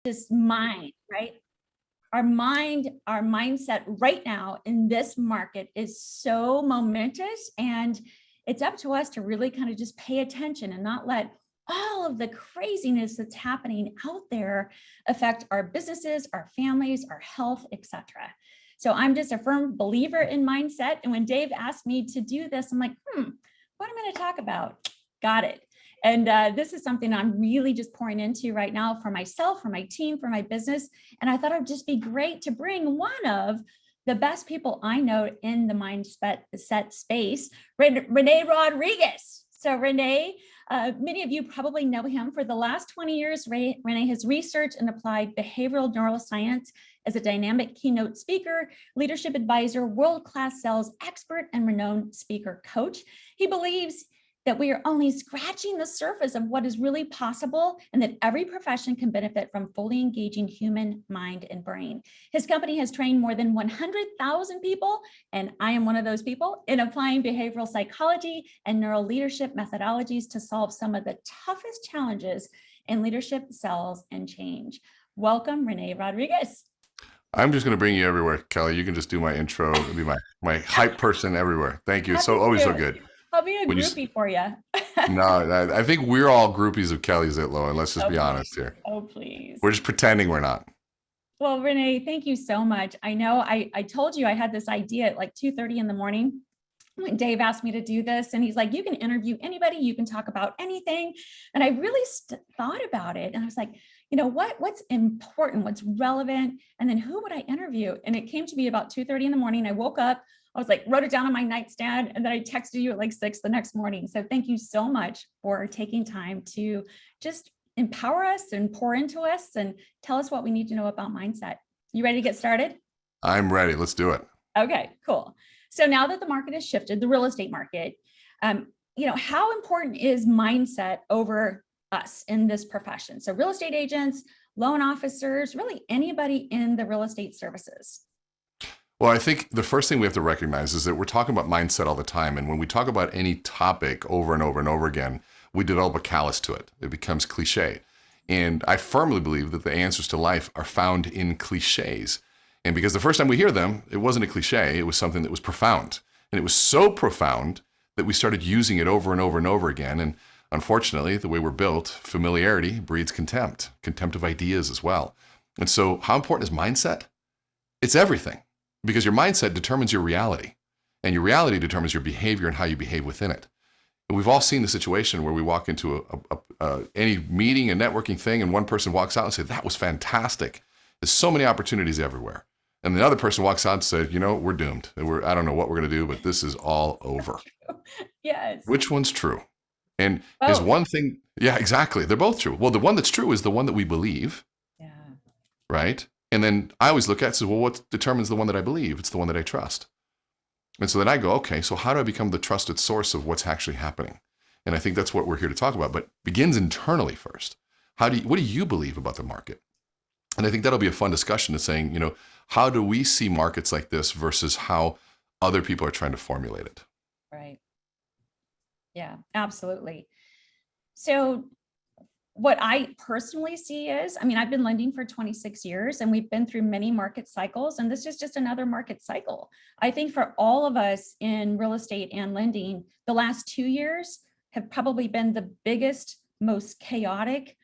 This mind, right? Our mindset right now in this market is so momentous, and it's up to us to really kind of just pay attention and not let all of the craziness that's happening out there affect our businesses, our families, our health, etc. So I'm just a firm believer in mindset. And when Dave asked me to do this, I'm like, what am I going to talk about? Got it. And this is something I'm really just pouring into right now for myself, for my team, for my business. And I thought it'd just be great to bring one of the best people I know in the mindset space, Rene Rodriguez. So Rene, many of you probably know him. For the last 20 years, Rene has researched and applied behavioral neuroscience as a dynamic keynote speaker, leadership advisor, world-class sales expert, and renowned speaker coach. He believes that we are only scratching the surface of what is really possible, and that every profession can benefit from fully engaging human mind and brain. His company has trained more than 100,000 people, and I am one of those people, in applying behavioral psychology and neuro leadership methodologies to solve some of the toughest challenges in leadership, sales, and change. Welcome, Rene Rodriguez. I'm just going to bring you everywhere, Kelly. You can just do my intro. It'll be my hype person everywhere. Thank you. It's always so good. I'll be a groupie for you. No, I think we're all groupies of Kelly Zitlow, and let's just be honest here. Oh, please. We're just pretending we're not. Well, Rene, thank you so much. I know I told you I had this idea at like 2:30 in the morning when Dave asked me to do this, and he's like, you can interview anybody, you can talk about anything. And I really thought about it, and I was like, you know, what's important, what's relevant, and then who would I interview? And it came to me about 2:30 in the morning. I woke up, I was like, wrote it down on my nightstand, and then I texted you at like 6 the next morning. So thank you so much for taking time to just empower us and pour into us and tell us what we need to know about mindset. You ready to get started? I'm ready. Let's do it. Okay, cool. So now that the market has shifted, the real estate market, how important is mindset over us in this profession? So real estate agents, loan officers, really anybody in the real estate services. Well, I think the first thing we have to recognize is that we're talking about mindset all the time. And when we talk about any topic over and over and over again, we develop a callus to it. It becomes cliche. And I firmly believe that the answers to life are found in cliches. And because the first time we hear them, it wasn't a cliche, it was something that was profound. And it was so profound that we started using it over and over and over again. And unfortunately, the way we're built, familiarity breeds contempt of ideas as well. And so how important is mindset? It's everything. Because your mindset determines your reality, and your reality determines your behavior and how you behave within it. And we've all seen the situation where we walk into any meeting, a networking thing, and one person walks out and says, that was fantastic. There's so many opportunities everywhere. And the other person walks out and said, we're doomed. I don't know what we're going to do, but this is all over. Yes. Which one's true? And there's one thing, yeah, exactly. They're both true. Well, the one that's true is the one that we believe. Yeah. Right? And then I always look at it and say, well, what determines the one that I believe? It's the one that I trust. And so then I go, okay, so how do I become the trusted source of what's actually happening? And I think that's what we're here to talk about, but begins internally first. What do you believe about the market? And I think that'll be a fun discussion of saying, how do we see markets like this versus how other people are trying to formulate it? Right. Yeah, absolutely. So what I personally see is, I've been lending for 26 years and we've been through many market cycles, and this is just another market cycle. I think for all of us in real estate and lending, the last 2 years have probably been the biggest, most chaotic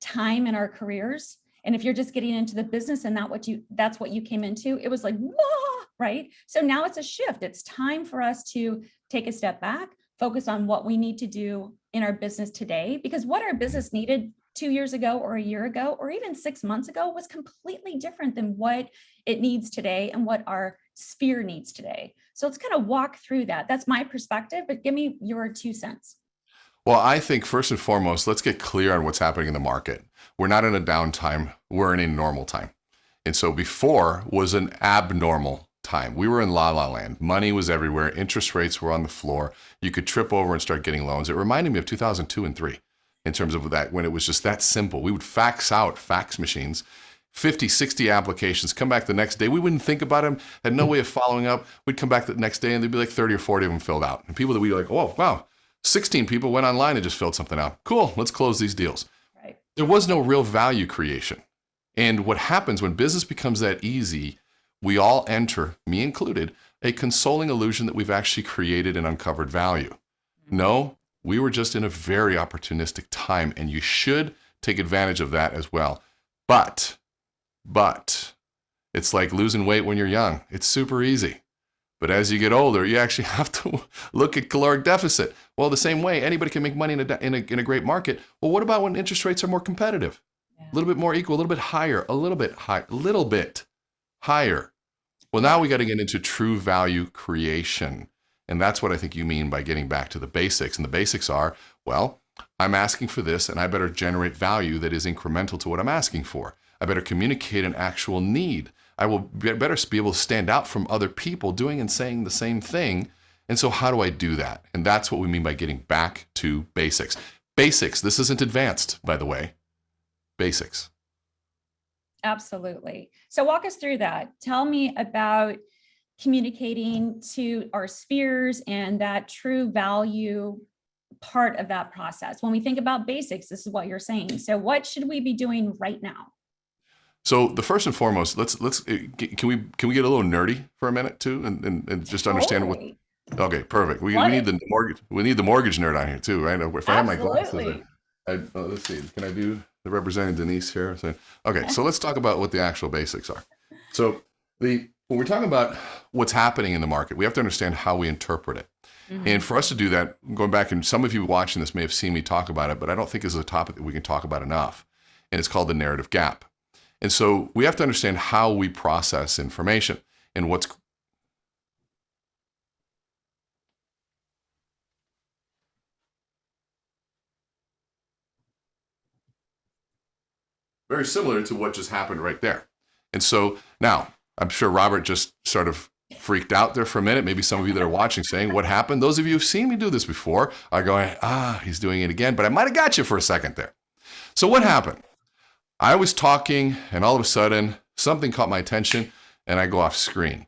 time in our careers. And if you're just getting into the business and that's what you came into, it was like, whoa, right? So now it's a shift. It's time for us to take a step back, focus on what we need to do in our business today, because what our business needed 2 years ago or a year ago, or even 6 months ago was completely different than what it needs today and what our sphere needs today. So let's kind of walk through that. That's my perspective, but give me your 2 cents. Well, I think first and foremost, let's get clear on what's happening in the market. We're not in a downtime, we're in a normal time. And so before was an abnormal time. We were in la la land. Money was everywhere. Interest rates were on the floor. You could trip over and start getting loans. It reminded me of 2002 and 3 in terms of that, when it was just that simple. We would fax out fax machines, 50, 60 applications, come back the next day. We wouldn't think about them, had no way of following up. We'd come back the next day and there'd be like 30 or 40 of them filled out. And people that we were like, oh, wow, 16 people went online and just filled something out. Cool, let's close these deals. Right. There was no real value creation. And what happens when business becomes that easy, we all enter, me included, a consoling illusion that we've actually created and uncovered value. No, we were just in a very opportunistic time, and you should take advantage of that as well. But it's like losing weight when you're young. It's super easy. But as you get older, you actually have to look at caloric deficit. Well, the same way, anybody can make money in a great market. Well, what about when interest rates are more competitive? A little bit more equal, a little bit higher, a little bit higher. Well, now we got to get into true value creation. And that's what I think you mean by getting back to the basics. And the basics are, well, I'm asking for this, and I better generate value that is incremental to what I'm asking for. I better communicate an actual need. I will better be able to stand out from other people doing and saying the same thing. And so how do I do that? And that's what we mean by getting back to basics. Basics. This isn't advanced, by the way. Basics. Absolutely. So walk us through that. Tell me about communicating to our spheres and that true value part of that process. When we think about basics, this is what you're saying. So what should we be doing right now? So the first and foremost, can we get a little nerdy for a minute too, and just understand what? Okay, perfect. We need the mortgage nerd on here too, right? If I have my glasses, let's see. Can I do the representing Denise here? Okay, so let's talk about what the actual basics are. So when we're talking about what's happening in the market, we have to understand how we interpret it. Mm-hmm. And for us to do that, going back, and some of you watching this may have seen me talk about it, but I don't think this is a topic that we can talk about enough. And it's called the narrative gap. And so we have to understand how we process information and what's very similar to what just happened right there. And so now I'm sure Robert just sort of freaked out there for a minute. Maybe some of you that are watching saying, what happened? Those of you who've seen me do this before are going, he's doing it again, but I might've got you for a second there. So what happened? I was talking and all of a sudden something caught my attention and I go off screen.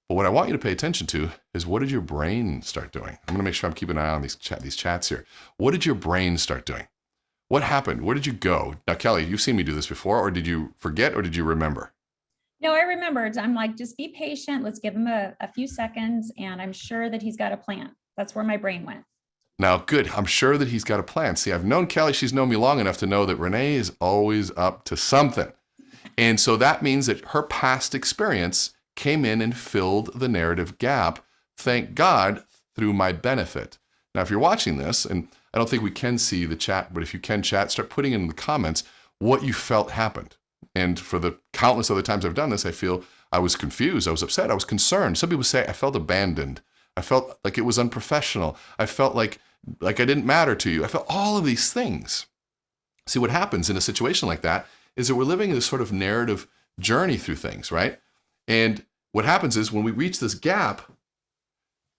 But what I want you to pay attention to is, what did your brain start doing? I'm going to make sure I'm keeping an eye on these chats here. What did your brain start doing? What happened? Where did you go? Now, Kelly, you've seen me do this before, or did you forget, or did you remember? No, I remembered. I'm like, just be patient. Let's give him a few seconds. And I'm sure that he's got a plan. That's where my brain went. Now, good. I'm sure that he's got a plan. See, I've known Kelly. She's known me long enough to know that Rene is always up to something. And so that means that her past experience came in and filled the narrative gap, thank God, through my benefit. Now, if you're watching this, and I don't think we can see the chat, but if you can chat, start putting in the comments what you felt happened. And for the countless other times I've done this, I feel I was confused, I was upset, I was concerned. Some people say I felt abandoned. I felt like it was unprofessional. I felt like I didn't matter to you. I felt all of these things. See, what happens in a situation like that is that we're living this sort of narrative journey through things, right? And what happens is when we reach this gap,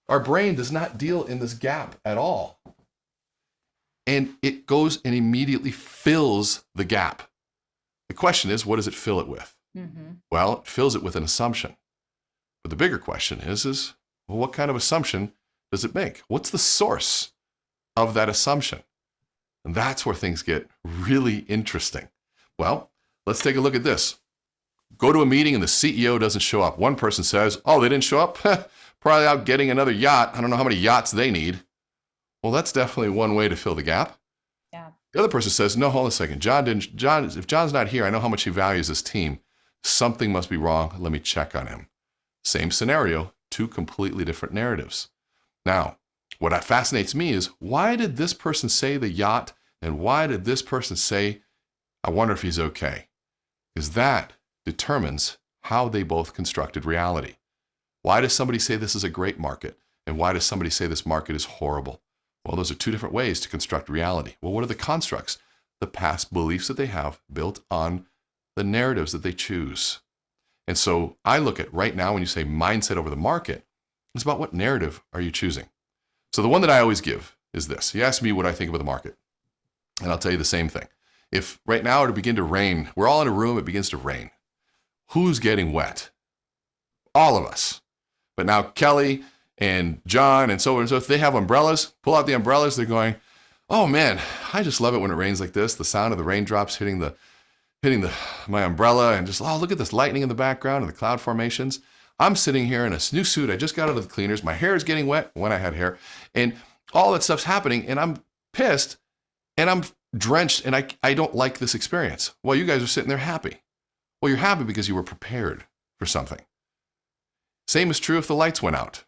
our brain does not deal in this gap at all. And it goes and immediately fills the gap. The question is, what does it fill it with? Mm-hmm. Well, it fills it with an assumption. But the bigger question is, well, what kind of assumption does it make? What's the source of that assumption? And that's where things get really interesting. Well, let's take a look at this. Go to a meeting and the CEO doesn't show up. One person says, oh, they didn't show up? Probably out getting another yacht. I don't know how many yachts they need. Well, that's definitely one way to fill the gap. Yeah. The other person says, no, hold on a second. If John's not here, I know how much he values his team. Something must be wrong. Let me check on him. Same scenario, two completely different narratives. Now, what fascinates me is, why did this person say the yacht, and why did this person say, I wonder if he's okay? Because that determines how they both constructed reality. Why does somebody say this is a great market? And why does somebody say this market is horrible? Well, those are two different ways to construct reality. Well, what are the constructs? The past beliefs that they have built on the narratives that they choose. And so I look at right now, when you say mindset over the market, it's about what narrative are you choosing? So the one that I always give is this. You ask me what I think about the market, and I'll tell you the same thing. If right now it would begin to rain, we're all in a room, it begins to rain. Who's getting wet? All of us. But now Kelly and John and so on and so forth, they have umbrellas, pull out the umbrellas, they're going, oh man, I just love it when it rains like this, the sound of the raindrops hitting the hitting my umbrella and just, oh, look at this lightning in the background and the cloud formations. I'm sitting here in a new suit. I just got out of the cleaners. My hair is getting wet when I had hair. And all that stuff's happening. And I'm pissed and I'm drenched. And I don't like this experience. Well, you guys are sitting there happy. Well, you're happy because you were prepared for something. Same is true if the lights went out.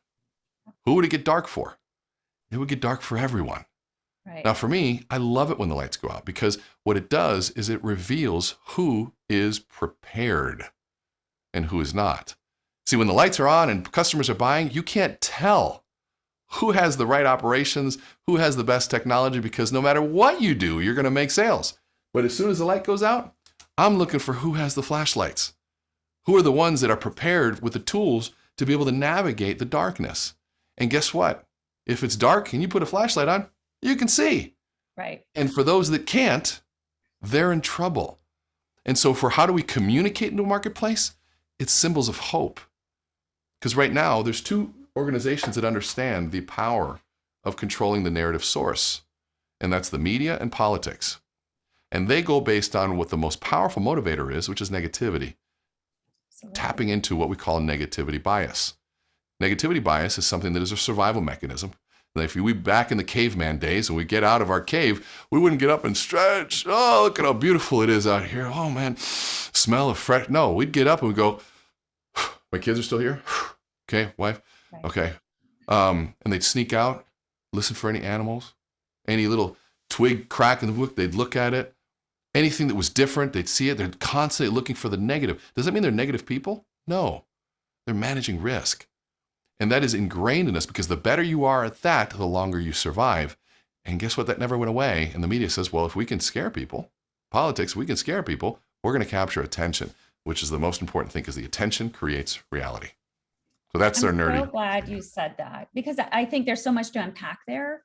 Who would it get dark for? It would get dark for everyone. Right. Now, for me, I love it when the lights go out because what it does is it reveals who is prepared and who is not. See, when the lights are on and customers are buying, you can't tell who has the right operations, who has the best technology, because no matter what you do, you're going to make sales. But as soon as the light goes out, I'm looking for who has the flashlights. Who are the ones that are prepared with the tools to be able to navigate the darkness? And guess what? If it's dark and you put a flashlight on, you can see. Right. And for those that can't, they're in trouble. And so for how do we communicate into a marketplace? It's symbols of hope. Because right now, there's two organizations that understand the power of controlling the narrative source. And that's the media and politics. And they go based on what the most powerful motivator is, which is negativity. Absolutely. Tapping into what we call negativity bias. Negativity bias is something that is a survival mechanism. If we back in the caveman days and we get out of our cave, we wouldn't get up and stretch. Oh, look at how beautiful it is out here. Oh man, smell of fresh. No, we'd get up and we'd go, my kids are still here. Okay, wife. Right. Okay. And they'd sneak out, listen for any animals, any little twig crack in the wood, they'd look at it. Anything that was different, they'd see it. They're constantly looking for the negative. Does that mean they're negative people? No, they're managing risk. And that is ingrained in us because the better you are at that, the longer you survive. And guess what? That never went away. And the media says, well, if we can scare people, politics, we can scare people, we're going to capture attention, which is the most important thing because the attention creates reality. So that's their nerdy. I'm so glad you said that because I think there's so much to unpack there.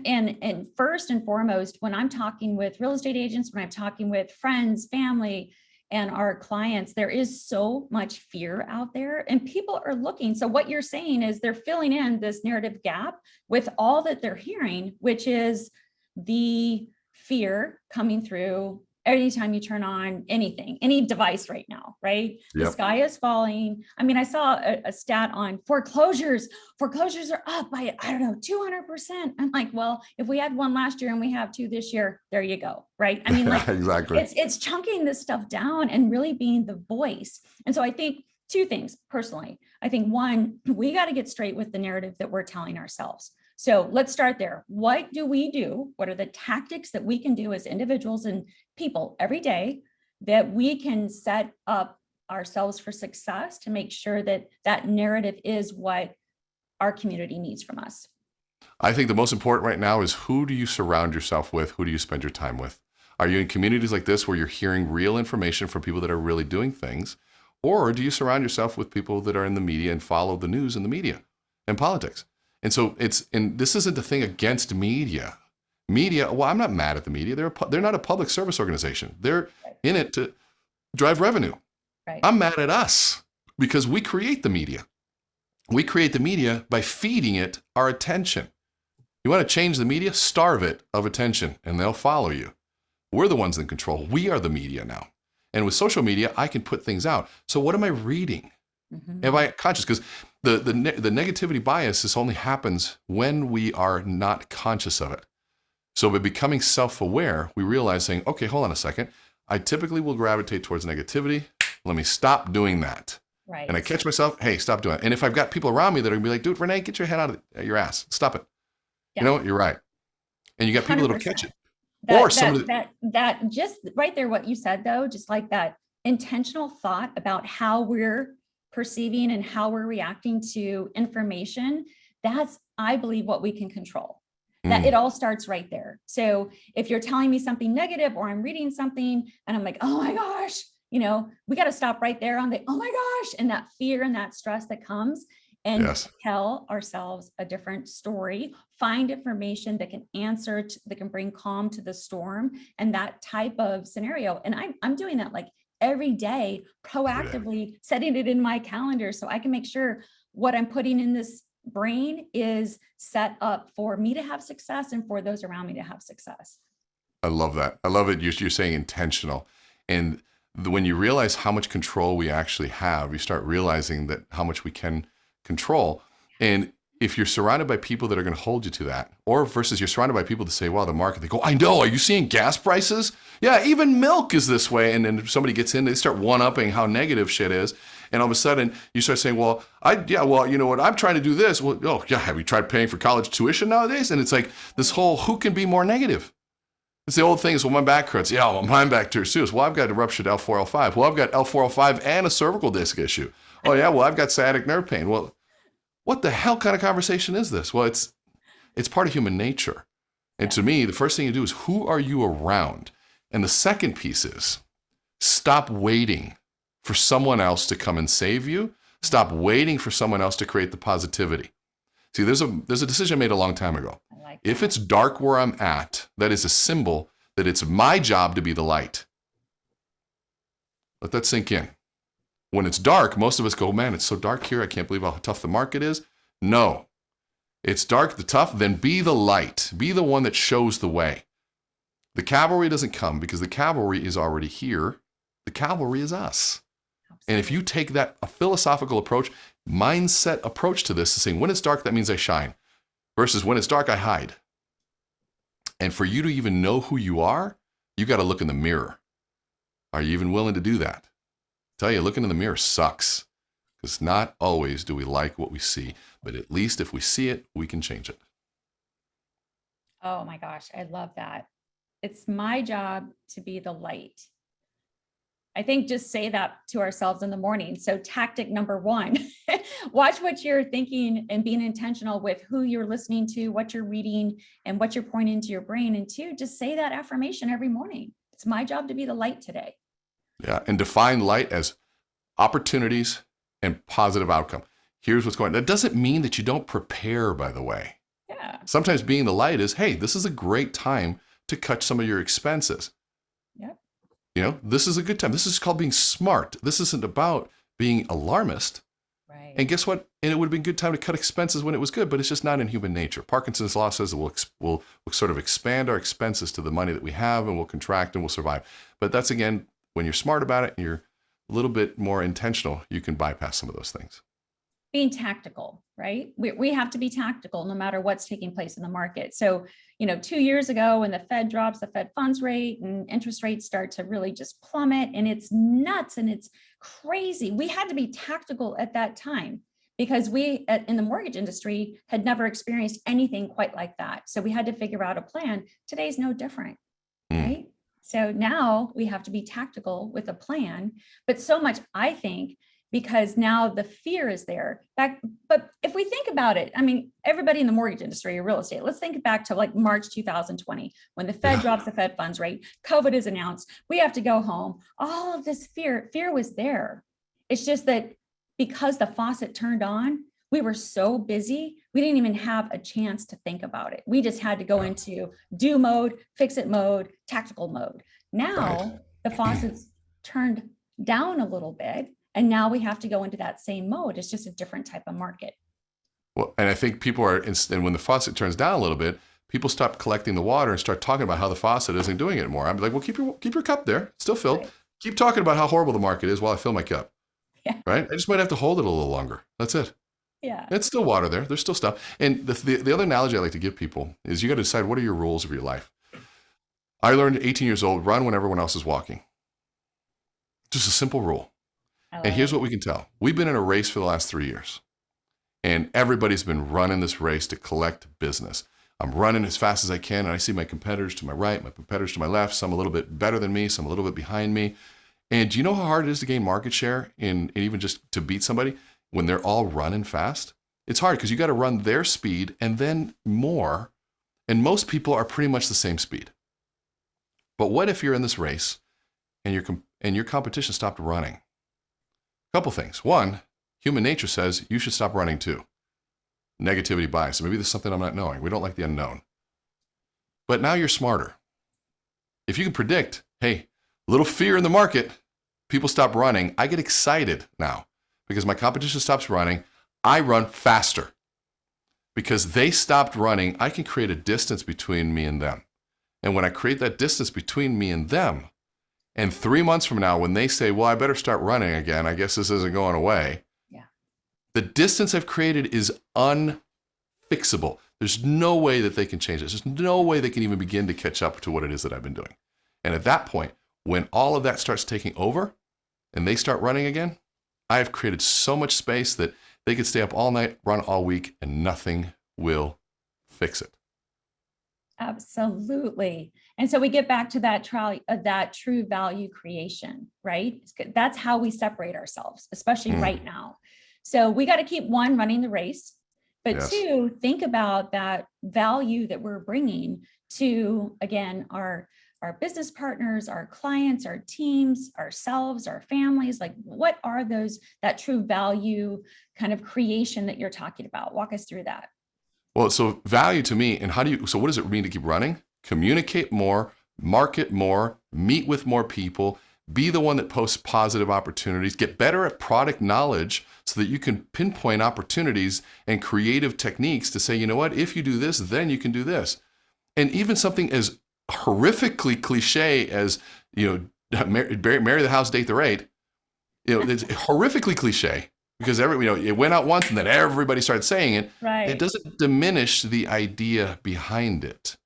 And first and foremost, when I'm talking with real estate agents, when I'm talking with friends, family, and our clients, there is so much fear out there and people are looking. So what you're saying is they're filling in this narrative gap with all that they're hearing, which is the fear coming through anytime you turn on anything, any device right now, right? Yep. The sky is falling. I mean, I saw a stat on foreclosures. Foreclosures are up by, I don't know, 200%. I'm like, well, if we had one last year and we have two this year, there you go, right? I mean, like exactly. It's chunking this stuff down and really being the voice. And so I think two things personally. I think one, we got to get straight with the narrative that we're telling ourselves. So let's start there. What do we do? What are the tactics that we can do as individuals and people every day that we can set up ourselves for success to make sure that that narrative is what our community needs from us? I think the most important right now is who do you surround yourself with? Who do you spend your time with? Are you in communities like this where you're hearing real information from people that are really doing things? Or do you surround yourself with people that are in the media and follow the news in the media and politics? And so this isn't a thing against media. Media, well, I'm not mad at the media. They're not a public service organization. They're in it to drive revenue. Right. I'm mad at us because we create the media. We create the media by feeding it our attention. You want to change the media? Starve it of attention and they'll follow you. We're the ones in control. We are the media now. And with social media, I can put things out. So what am I reading? Mm-hmm. Am I conscious? Because the negativity bias only happens when we are not conscious of it. So by becoming self-aware, we realize saying, okay, hold on a second. I typically will gravitate towards negativity. Let me stop doing that. Right. And I catch myself, hey, stop doing it. And if I've got people around me that are going to be like, dude, Rene, get your head out of your ass. Stop it. Yeah. You know what? You're right. And you got people that'll catch it. That just right there, what you said though, just like that intentional thought about how we're perceiving and how we're reacting to information, that's, I believe, what we can control. That it all starts right there. So if you're telling me something negative or I'm reading something and I'm like, oh my gosh, we got to stop right there on the, oh my gosh, and that fear and that stress that comes and tell ourselves a different story, find information that can answer, that can bring calm to the storm and that type of scenario. And I'm doing that like every day, proactively setting it in my calendar so I can make sure what I'm putting in this brain is set up for me to have success and for those around me to have success. I love that. I love it. You're saying intentional. And when you realize how much control we actually have, you start realizing that how much we can control. And if you're surrounded by people that are going to hold you to that, or versus you're surrounded by people that say, well, the market, they go, I know, are you seeing gas prices? Yeah, even milk is this way. And then somebody gets in, they start one-upping how negative shit is. And all of a sudden you start saying, well, you know what, I'm trying to do this. Well, oh yeah, have you tried paying for college tuition nowadays? And it's like this whole, who can be more negative? It's the old thing is, well, my back hurts. Yeah, well, my back hurts too. Well, I've got a ruptured L4, L5. Well, I've got L4, L5 and a cervical disc issue. Oh yeah, well, I've got sciatic nerve pain. Well, what the hell kind of conversation is this? Well, it's part of human nature. And to me, the first thing you do is, who are you around? And the second piece is, stop waiting for someone else to come and save you. Stop waiting for someone else to create the positivity. See, there's a decision made a long time ago. If it's dark where I'm at, that is a symbol that it's my job to be the light. Let that sink in. When it's dark, most of us go, man, it's so dark here. I can't believe how tough the market is. No, it's dark, the tough, then be the light. Be the one that shows the way. The cavalry doesn't come because the cavalry is already here. The cavalry is us. And if you take that a philosophical approach, mindset approach to this, is saying when it's dark, that means I shine, versus when it's dark, I hide. And for you to even know who you are, you got to look in the mirror. Are you even willing to do that? I tell you, looking in the mirror sucks, because not always do we like what we see, but at least if we see it, we can change it. Oh my gosh, I love that. It's my job to be the light. I think just say that to ourselves in the morning. So tactic number one, watch what you're thinking and being intentional with who you're listening to, what you're reading, and what you're pouring into your brain. And two, just say that affirmation every morning. It's my job to be the light today. Yeah, and define light as opportunities and positive outcome. Here's what's going on. That doesn't mean that you don't prepare, by the way. Yeah. Sometimes being the light is, hey, this is a great time to cut some of your expenses. Yep. You know, this is a good time. This is called being smart. This isn't about being alarmist. Right. And guess what? And it would have been a good time to cut expenses when it was good, but it's just not in human nature. Parkinson's law says that we'll sort of expand our expenses to the money that we have, and we'll contract and we'll survive. But that's, again, when you're smart about it and you're a little bit more intentional, you can bypass some of those things. Being tactical, right? We have to be tactical no matter what's taking place in the market. So, 2 years ago, when the Fed drops the Fed funds rate and interest rates start to really just plummet, and it's nuts and it's crazy. We had to be tactical at that time because we in the mortgage industry had never experienced anything quite like that. So we had to figure out a plan. Today's no different, right? So now we have to be tactical with a plan, but so much, I think, because now the fear is there. But if we think about it, I mean, everybody in the mortgage industry or real estate, let's think back to like March 2020, when the Fed drops the Fed funds rate, COVID is announced, we have to go home. All of this fear was there. It's just that because the faucet turned on, we were so busy, we didn't even have a chance to think about it. We just had to go into do mode, fix it mode, tactical mode. Now the faucet's turned down a little bit, and now we have to go into that same mode. It's just a different type of market. Well, and I think people are, and when the faucet turns down a little bit, people stop collecting the water and start talking about how the faucet isn't doing it anymore. I'm like, well, keep your cup there, still filled. Right. Keep talking about how horrible the market is while I fill my cup. Yeah. Right? I just might have to hold it a little longer. That's it. Yeah. It's still water there. There's still stuff. And the other analogy I like to give people is you got to decide, what are your rules of your life? I learned at 18 years old, run when everyone else is walking. Just a simple rule. And here's what we can tell. We've been in a race for the last 3 years. And everybody's been running this race to collect business. I'm running as fast as I can, and I see my competitors to my right, my competitors to my left, some a little bit better than me, some a little bit behind me. And do you know how hard it is to gain market share and even just to beat somebody when they're all running fast? It's hard because you got to run their speed and then more. And most people are pretty much the same speed. But what if you're in this race and your competition stopped running? A couple things. One, human nature says you should stop running too. Negativity bias. Maybe there's something I'm not knowing. We don't like the unknown. But now you're smarter. If you can predict, hey, a little fear in the market, people stop running, I get excited now because my competition stops running. I run faster. Because they stopped running, I can create a distance between me and them. And when I create that distance between me and them, And 3 months from now, when they say, well, I better start running again, I guess this isn't going away. Yeah. The distance I've created is unfixable. There's no way that they can change this. There's no way they can even begin to catch up to what it is that I've been doing. And at that point, when all of that starts taking over and they start running again, I have created so much space that they could stay up all night, run all week, and nothing will fix it. Absolutely. And so we get back to that that true value creation, right? That's how we separate ourselves, especially right now. So we got to keep one, running the race, but Yes. two, think about that value that we're bringing to, again, our business partners, our clients, our teams, ourselves, our families. Like, what are that true value kind of creation that you're talking about? Walk us through that. Well, so value to me, and so what does it mean to keep running? Communicate more, market more, meet with more people, be the one that posts positive opportunities, get better at product knowledge so that you can pinpoint opportunities and creative techniques to say, you know what, if you do this, then you can do this. And even something as horrifically cliche as, marry the house, date the rate, it's horrifically cliche. Because it went out once and then everybody started saying it. Right. It doesn't diminish the idea behind it,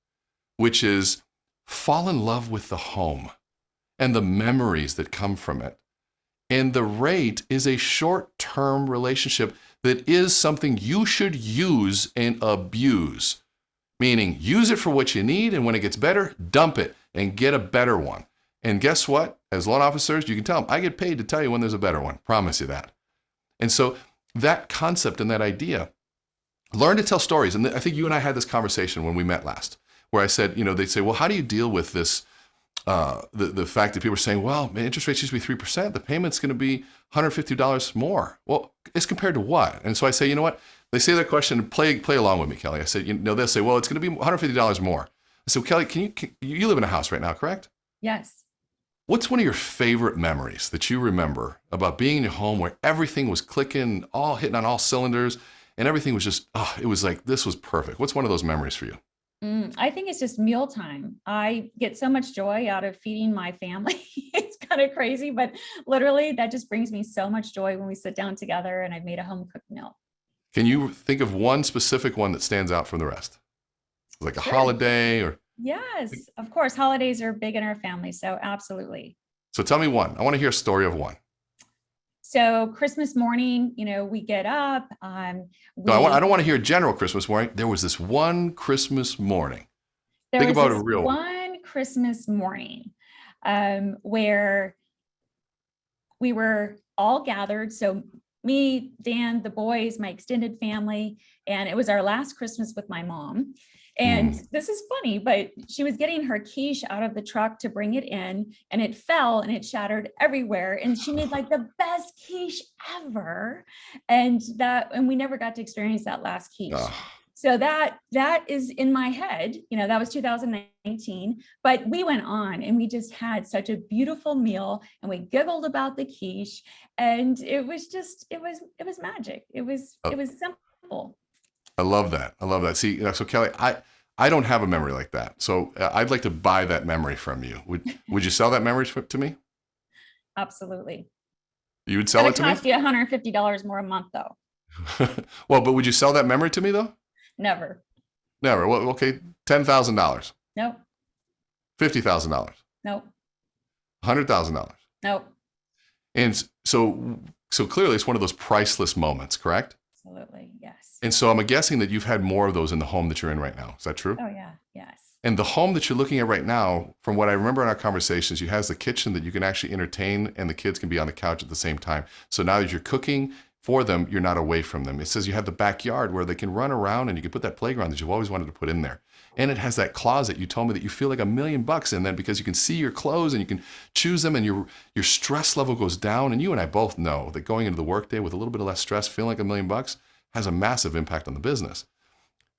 which is fall in love with the home and the memories that come from it. And the rate is a short-term relationship that is something you should use and abuse. Meaning, use it for what you need, and when it gets better, dump it and get a better one. And guess what? As loan officers, you can tell them, I get paid to tell you when there's a better one. Promise you that. And so that concept and that idea, learn to tell stories. And I think you and I had this conversation when we met last, where I said, they'd say, well, how do you deal with this, the fact that people are saying, well, interest rates used to be 3%, the payment's going to be $150 more. Well, it's compared to what? And so I say, you know what? They say that question, and play along with me, Kelly. I said, they'll say, well, it's going to be $150 more. I said, well, Kelly, you live in a house right now, correct? Yes. What's one of your favorite memories that you remember about being in your home where everything was clicking, all hitting on all cylinders, and everything was just, it was like, this was perfect. What's one of those memories for you? I think it's just mealtime. I get so much joy out of feeding my family. It's kind of crazy, but literally that just brings me so much joy when we sit down together and I've made a home cooked meal. Can you think of one specific one that stands out from the rest? Like a holiday or? Yes, of course. Holidays are big in our family. So absolutely. So tell me one. I want to hear a story of one. So Christmas morning, we get up. No, I don't want to hear general Christmas morning. There was this one Christmas morning. Think about a real one Christmas morning where we were all gathered. So me, Dan, the boys, my extended family, and it was our last Christmas with my mom. And this is funny, but she was getting her quiche out of the truck to bring it in, and it fell and it shattered everywhere. And she made like the best quiche ever. And we never got to experience that last quiche. So that is in my head, that was 2019, but we went on and we just had such a beautiful meal and we giggled about the quiche, and it was magic. It was simple. I love that. See, so Kelly, I don't have a memory like that. So I'd like to buy that memory from you. Would you sell that memory to me? Absolutely. You would sell it to me? It cost you $150 more a month though. Well, but would you sell that memory to me though? Never. Never. Well, okay. $10,000. Nope. $50,000. Nope. $100,000. Nope. And so clearly it's one of those priceless moments, correct? Absolutely, yes. And so I'm guessing that you've had more of those in the home that you're in right now. Is that true? Oh, yeah, yes. And the home that you're looking at right now, from what I remember in our conversations, you has the kitchen that you can actually entertain and the kids can be on the couch at the same time. So now that you're cooking for them, you're not away from them. It says you have the backyard where they can run around and you can put that playground that you've always wanted to put in there. And it has that closet. You told me that you feel like $1 million in that because you can see your clothes and you can choose them and your stress level goes down. And you and I both know that going into the workday with a little bit of less stress, feeling like $1 million has a massive impact on the business.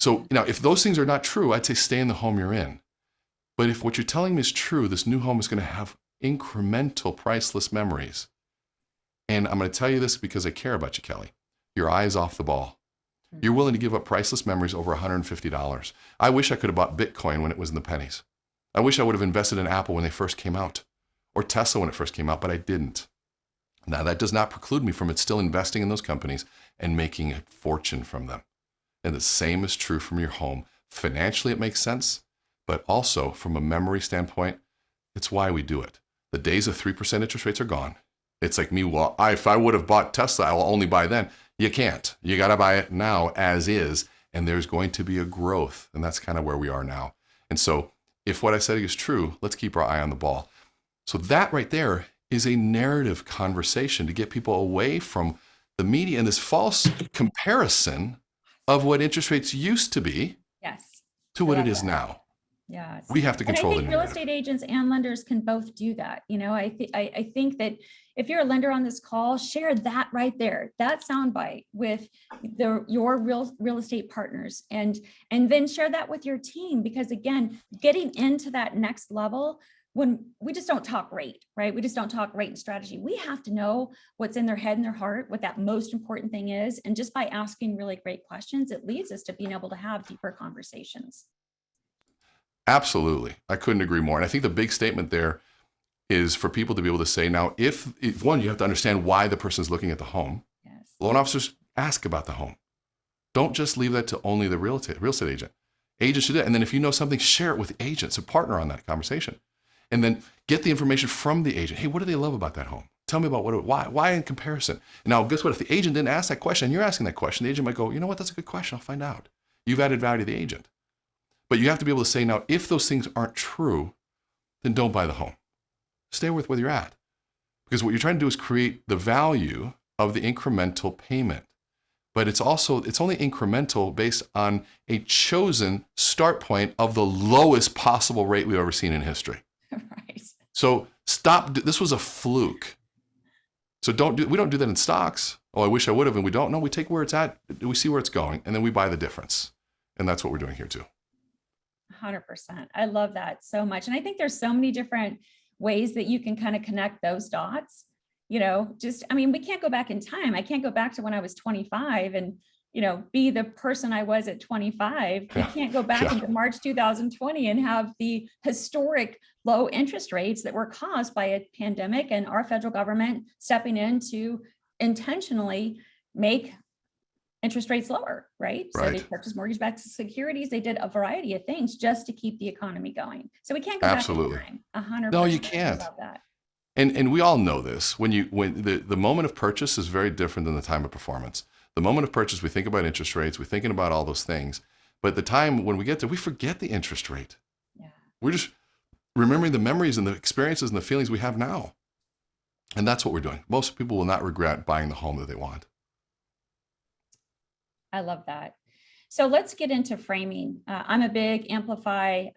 So, if those things are not true, I'd say stay in the home you're in. But if what you're telling me is true, this new home is going to have incremental priceless memories. And I'm going to tell you this because I care about you, Kelly. Your eye is off the ball. You're willing to give up priceless memories over $150. I wish I could have bought Bitcoin when it was in the pennies. I wish I would have invested in Apple when they first came out. or Tesla when it first came out, but I didn't. Now, that does not preclude me from it still investing in those companies and making a fortune from them. And the same is true from your home. Financially, it makes sense, but also from a memory standpoint, it's why we do it. The days of 3% interest rates are gone. It's like me, well, if I would have bought Tesla, I will only buy then. You can't. You got to buy it now as is, and there's going to be a growth, and that's kind of where we are now. And so if what I said is true, let's keep our eye on the ball. So that right there is a narrative conversation to get people away from the media and this false comparison of what interest rates used to be Yes. to what it is now. Yes. We have to control the And I think real estate agents and lenders can both do that. You know, I think that if you're a lender on this call, share that right there, that soundbite with your real estate partners, and then share that with your team, because again, getting into that next level, when we just don't talk rate, right? We just don't talk rate and strategy. We have to know what's in their head and their heart, what that most important thing is. And just by asking really great questions, it leads us to being able to have deeper conversations. Absolutely. I couldn't agree more. And I think the big statement there is for people to be able to say, now, if one, you have to understand why the person's looking at the home. Yes. Loan officers ask about the home. Don't just leave that to only the real estate agent. Agents should do that. And then if you know something, share it with agents, a partner on that conversation. And then get the information from the agent. Hey, what do they love about that home? Tell me about why in comparison. And now, guess what? If the agent didn't ask that question, you're asking that question, the agent might go, you know what, that's a good question. I'll find out. You've added value to the agent. But you have to be able to say, now, if those things aren't true, then don't buy the home. Stay with where you're at. Because what you're trying to do is create the value of the incremental payment. But it's only incremental based on a chosen start point of the lowest possible rate we've ever seen in history. Right. So stop. This was a fluke. So we don't do that in stocks. Oh, I wish I would have, and we don't. No, we take where it's at. We see where it's going, and then we buy the difference. And that's what we're doing here too. 100%. I love that so much. And I think there's so many different ways that you can kind of connect those dots. You know, we can't go back in time. I can't go back to when I was 25 and, be the person I was at 25. We can't go back into March 2020 and have the historic low interest rates that were caused by a pandemic and our federal government stepping in to intentionally make interest rates lower, right? So they purchased mortgage-backed securities. They did a variety of things just to keep the economy going. So we can't go back in time. 100%. No, you can't. About that. And we all know this. When the moment of purchase is very different than the time of performance. The moment of purchase, we think about interest rates, we're thinking about all those things. But the time when we get there, we forget the interest rate. Yeah. We're just remembering the memories and the experiences and the feelings we have now. And that's what we're doing. Most people will not regret buying the home that they want. I love that. So let's get into framing. I'm a big Amplify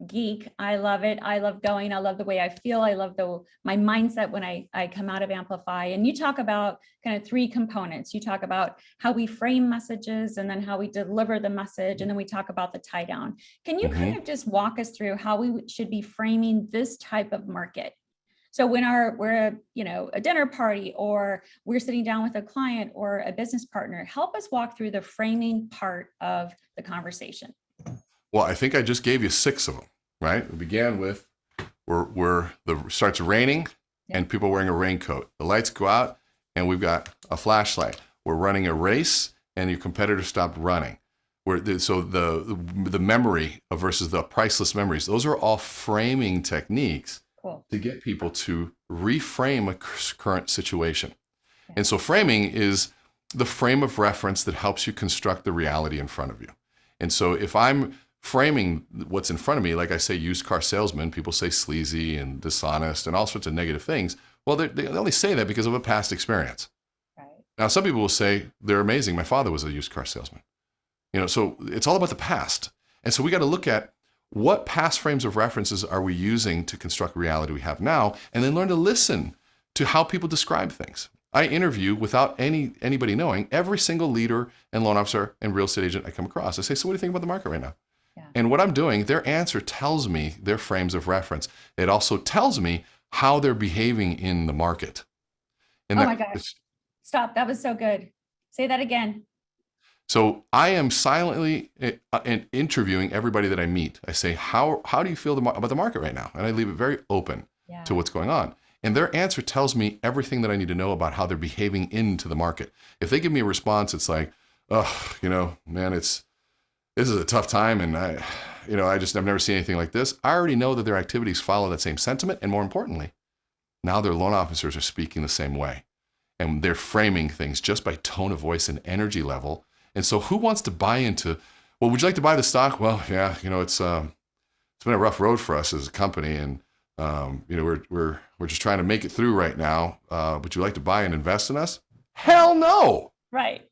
geek. I love it. I love going. I love the way I feel. I love my mindset when I come out of Amplify. And you talk about kind of three components. You talk about how we frame messages, and then how we deliver the message, and then we talk about the tie down. Can you kind of just walk us through how we should be framing this type of market? So when we're a dinner party, or we're sitting down with a client or a business partner, help us walk through the framing part of the conversation. Well, I think I just gave you 6 of them, right? We began with starts raining and people are wearing a raincoat. The lights go out and we've got a flashlight. We're running a race and your competitor stopped running. So the memory versus the priceless memories, those are all framing techniques. Cool. To get people to reframe a current situation. And so framing is the frame of reference that helps you construct the reality in front of you. And so if I'm framing what's in front of me, like I say, used car salesman, people say sleazy and dishonest and all sorts of negative things. Well, they only say that because of a past experience. Right. Now, some people will say they're amazing. My father was a used car salesman. So it's all about the past. And so we got to look at what past frames of references are we using to construct reality we have now, and then learn to listen to how people describe things. I interview, without anybody knowing, every single leader and loan officer and real estate agent I come across. I say, so what do you think about the market right now? Yeah. And what I'm doing, their answer tells me their frames of reference. It also tells me how they're behaving in the market. And my gosh. Stop. That was so good. Say that again. So I am silently interviewing everybody that I meet. I say, how do you feel about the market right now? And I leave it very open. to what's going on. And their answer tells me everything that I need to know about how they're behaving into the market. If they give me a response, it's like, oh, man, this is a tough time. And I've never seen anything like this. I already know that their activities follow that same sentiment. And more importantly, now their loan officers are speaking the same way. And they're framing things just by tone of voice and energy level. And so who wants to buy into, well, would you like to buy the stock? Well, yeah, it's been a rough road for us as a company. And we're just trying to make it through right now. Would you like to buy and invest in us? Hell no. Right.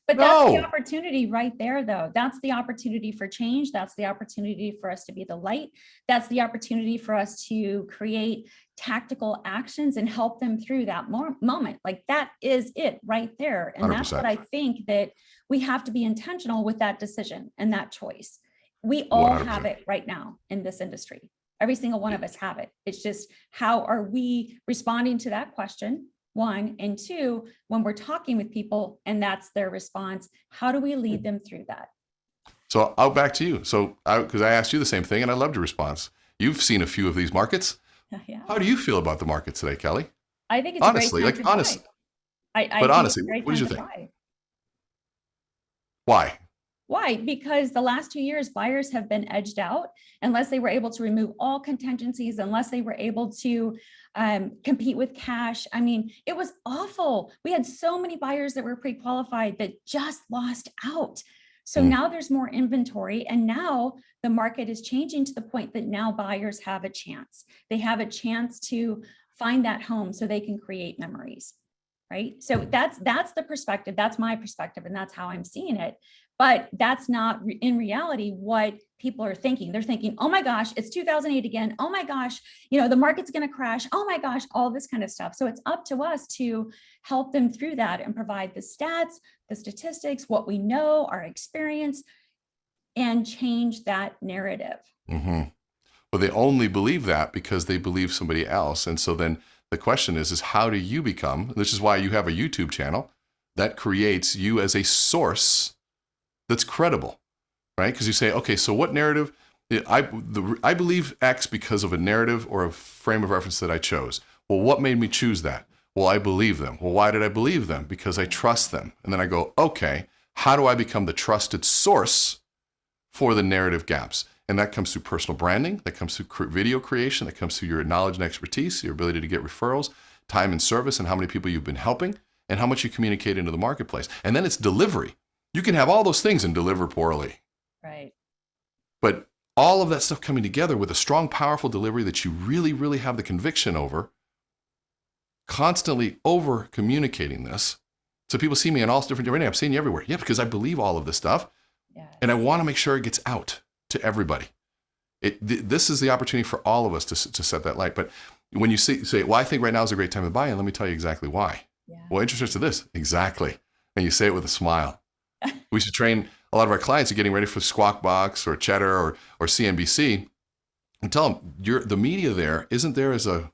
But that's the opportunity right there, though. That's the opportunity for change. That's the opportunity for us to be the light. That's the opportunity for us to create tactical actions and help them through that moment. Like that is it right there. And 100%. That's what I think, that we have to be intentional with that decision and that choice. We all 100%. have it right now in this industry. Every single one of us have it. It's just, how are we responding to that question? One, and two, when we're talking with people and that's their response, how do we lead them through that? So I'll back to you. So because I asked you the same thing and I loved your response. You've seen a few of these markets. Yeah. How do you feel about the market today, Kelly? I think it's honestly, a great time to honestly. buy. But honestly, what did you think? Why? Why? Because the last 2 years, buyers have been edged out unless they were able to remove all contingencies, unless they were able to compete with cash. I mean, it was awful. We had so many buyers that were pre-qualified that just lost out. So now there's more inventory, and now the market is changing to the point that now buyers have a chance. They have a chance to find that home so they can create memories, right? So that's the perspective. That's my perspective, and that's how I'm seeing it. But that's not in reality what people are thinking. They're thinking, oh my gosh, it's 2008 again. Oh my gosh, the market's going to crash. Oh my gosh, all this kind of stuff. So it's up to us to help them through that and provide the stats, the statistics, what we know, our experience, and change that narrative. Mm-hmm. Well, they only believe that because they believe somebody else. And so then the question is how do you become, this is why you have a YouTube channel that creates you as a source that's credible, right? Because you say, okay, so what narrative? I believe X because of a narrative or a frame of reference that I chose. Well, what made me choose that? Well, I believe them. Well, why did I believe them? Because I trust them. And then I go, okay, how do I become the trusted source for the narrative gaps? And that comes through personal branding, that comes through video creation, that comes through your knowledge and expertise, your ability to get referrals, time and service, and how many people you've been helping, and how much you communicate into the marketplace. And then it's delivery. You can have all those things and deliver poorly. Right. But all of that stuff coming together with a strong, powerful delivery that you really, really have the conviction over, constantly over communicating this. So people see me in all different, Rene, I'm seeing you everywhere. Yeah, because I believe all of this stuff. Yes. And I want to make sure it gets out to everybody. This is the opportunity for all of us to set that light. But when you say, well, I think right now is a great time to buy, and let me tell you exactly why. Yeah. Well, interested to this. Exactly. And you say it with a smile. We should train a lot of our clients are getting ready for Squawk Box or Cheddar or CNBC and tell them the media there isn't there as a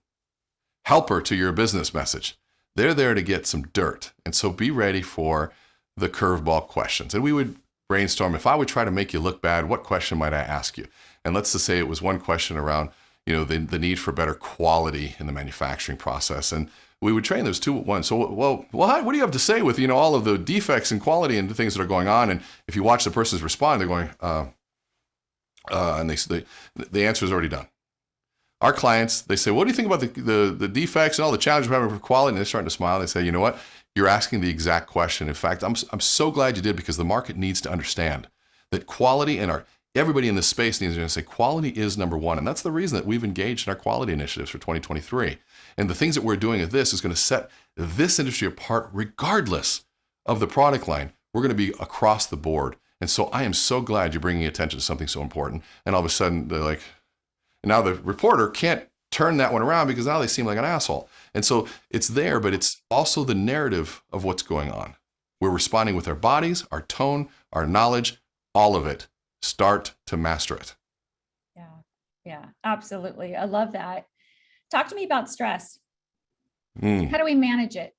helper to your business message. They're there to get some dirt. And so be ready for the curveball questions. And we would brainstorm, if I would try to make you look bad, what question might I ask you? And let's just say it was one question around, the need for better quality in the manufacturing process. And we would train those two at once. So, well, what do you have to say with, all of the defects in quality and the things that are going on? And if you watch the person's respond, they're going, and the answer is already done. Our clients, they say, what do you think about the defects and all the challenges we're having for quality? And they're starting to smile. They say, you know what? You're asking the exact question. In fact, I'm so glad you did, because the market needs to understand that quality and everybody in this space needs to say quality is number one. And that's the reason that we've engaged in our quality initiatives for 2023. And the things that we're doing at this is going to set this industry apart regardless of the product line. We're going to be across the board. And so I am so glad you're bringing attention to something so important. And all of a sudden they're like, now the reporter can't turn that one around because now they seem like an asshole. And so it's there, but it's also the narrative of what's going on. We're responding with our bodies, our tone, our knowledge, all of it. Start to master it. Yeah, absolutely. I love that. Talk to me about stress. How do we manage it?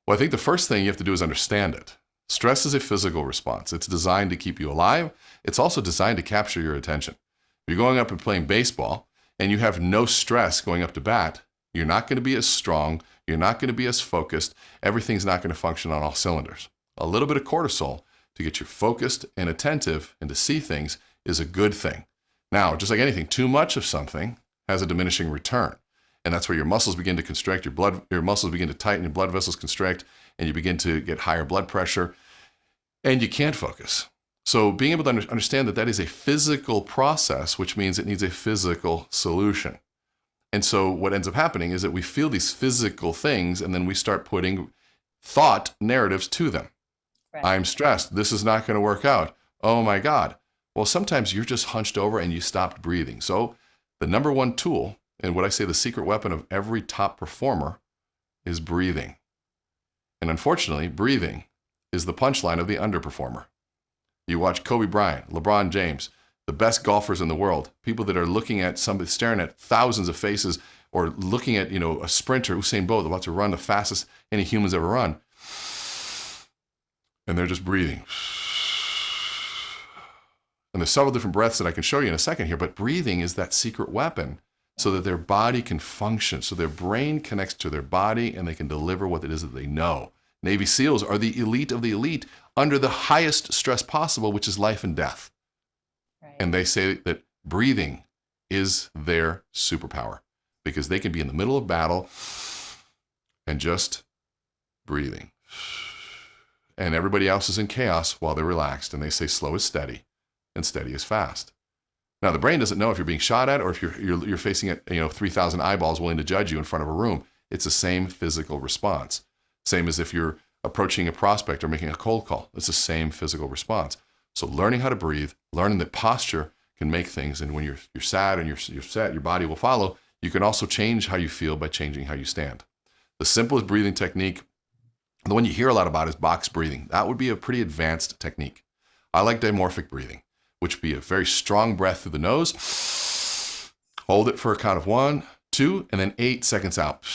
Well, I think the first thing you have to do is understand it. Stress is a physical response. It's designed to keep you alive. It's also designed to capture your attention. If you're going up and playing baseball and you have no stress going up to bat, you're not going to be as strong. You're not going to be as focused. Everything's not going to function on all cylinders. A little bit of cortisol to get you focused and attentive and to see things is a good thing. Now, just like anything, too much of something has a diminishing return. And that's where your muscles begin to constrict, your muscles begin to tighten, your blood vessels constrict, and you begin to get higher blood pressure, and you can't focus. So being able to understand that that is a physical process, which means it needs a physical solution. And so what ends up happening is that we feel these physical things, and then we start putting thought narratives to them. Right. I'm stressed. This is not going to work out. Oh my God. Well, sometimes you're just hunched over and you stopped breathing. So the number one tool, and what I say the secret weapon of every top performer, is breathing. And unfortunately, breathing is the punchline of the underperformer. You watch Kobe Bryant, LeBron James, the best golfers in the world, people that are looking at somebody, staring at thousands of faces, or looking at, a sprinter, Usain Bolt, about to run the fastest any humans ever run. And they're just breathing. And there's several different breaths that I can show you in a second here, but breathing is that secret weapon so that their body can function, so their brain connects to their body and they can deliver what it is that they know. Navy SEALs are the elite of the elite under the highest stress possible, which is life and death. Right. And they say that breathing is their superpower because they can be in the middle of battle and just breathing. And everybody else is in chaos while they're relaxed, and they say slow is steady and steady is fast. Now, the brain doesn't know if you're being shot at or if you're facing 3,000 eyeballs willing to judge you in front of a room. It's the same physical response. Same as if you're approaching a prospect or making a cold call. It's the same physical response. So learning how to breathe, learning that posture can make things, and when you're sad and you're set, your body will follow. You can also change how you feel by changing how you stand. The simplest breathing technique, the one you hear a lot about, is box breathing. That would be a pretty advanced technique. I like dimorphic breathing, which would be a very strong breath through the nose. Hold it for a count of 1, 2, and then 8 seconds out.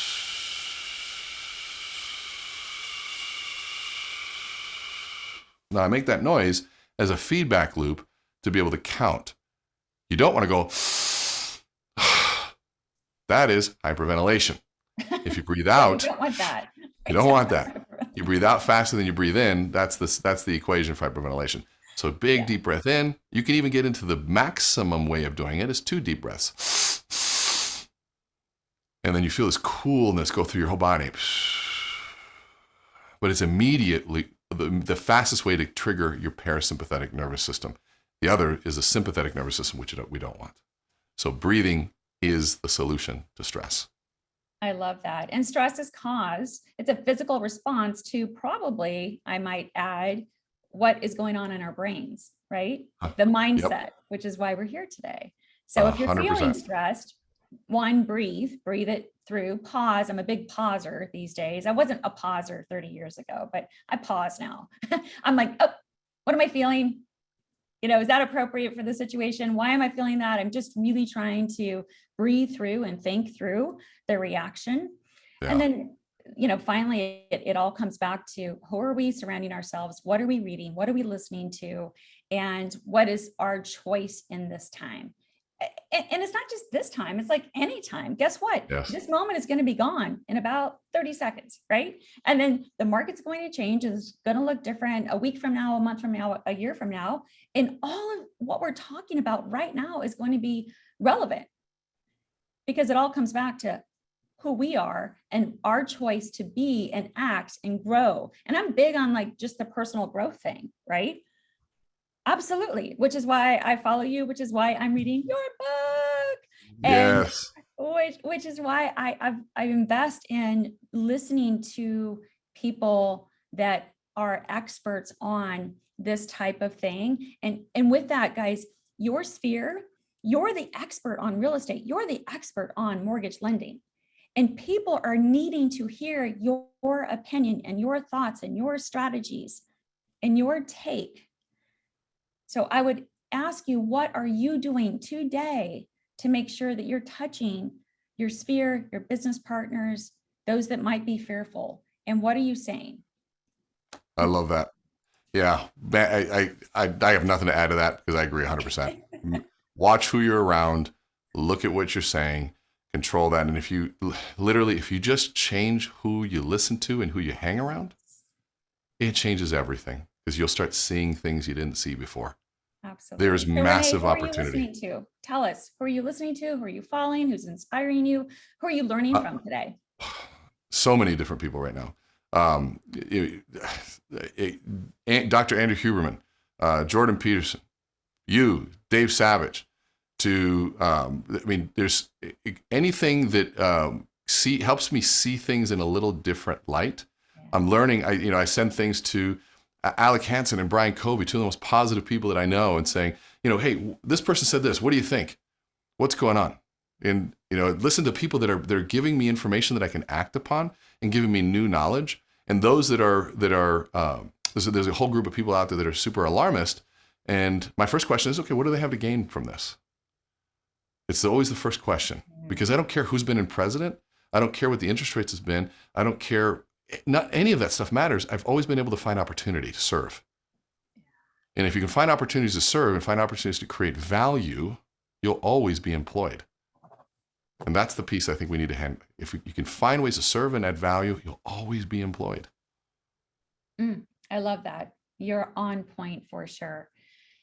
Now I make that noise as a feedback loop to be able to count. You don't want to go, that is hyperventilation. If you breathe out, you don't want that. You don't want that. You breathe out faster than you breathe in. That's the equation for hyperventilation. So big, deep breath in. You can even get into the maximum way of doing it is 2 deep breaths. And then you feel this coolness go through your whole body. But it's immediately the fastest way to trigger your parasympathetic nervous system. The other is a sympathetic nervous system, which we don't want. So breathing is the solution to stress. I love that. And stress is caused, it's a physical response to probably, I might add, what is going on in our brains, right? The mindset, which is why we're here today. So if you're 100%. Feeling stressed, one, breathe it through, pause. I'm a big pauser these days. I wasn't a pauser 30 years ago, but I pause now. I'm like, oh, what am I feeling? Is that appropriate for the situation? Why am I feeling that? I'm just really trying to breathe through and think through the reaction. Yeah. And then, finally, it all comes back to who are we surrounding ourselves? What are we reading? What are we listening to? And what is our choice in this time? And it's not just this time, it's like any time. Guess what? Yes. This moment is going to be gone in about 30 seconds, right? And then the market's going to change. It's going to look different a week from now, a month from now, a year from now. And all of what we're talking about right now is going to be relevant because it all comes back to who we are and our choice to be and act and grow. And I'm big on just the personal growth thing, right? Absolutely. Which is why I follow you, which is why I'm reading your book. And yes. Which is why I invest in listening to people that are experts on this type of thing. And with that, guys, your sphere, you're the expert on real estate. You're the expert on mortgage lending. And people are needing to hear your opinion and your thoughts and your strategies and your take. So I would ask you, what are you doing today to make sure that you're touching your sphere, your business partners, those that might be fearful? And what are you saying? I love that. Yeah, I have nothing to add to that because I agree 100%. Watch who you're around, look at what you're saying, control that. And if you just change who you listen to and who you hang around, it changes everything because you'll start seeing things you didn't see before. Absolutely. There's So Renee, massive who are you opportunity. listening to? Tell us, who are you listening to? Who are you following? Who's inspiring you? Who are you learning from today? So many different people right now. Dr. Andrew Huberman, Jordan Peterson, you, Dave Savage, there's anything that helps me see things in a little different light. Yeah. I'm learning. I send things to Alec Hansen and Brian Covey, two of the most positive people that I know, and saying, hey, this person said this. What do you think? What's going on? And listen to people that are giving me information that I can act upon and giving me new knowledge. And those that are there's a whole group of people out there that are super alarmist. And my first question is, okay, what do they have to gain from this? It's always the first question, because I don't care who's been in president. I don't care what the interest rates has been. I don't care. Not any of that stuff matters. I've always been able to find opportunity to serve. And if you can find opportunities to serve and find opportunities to create value, you'll always be employed. And that's the piece I think we need to handle. If you can find ways to serve and add value, you'll always be employed. I love that. You're on point for sure.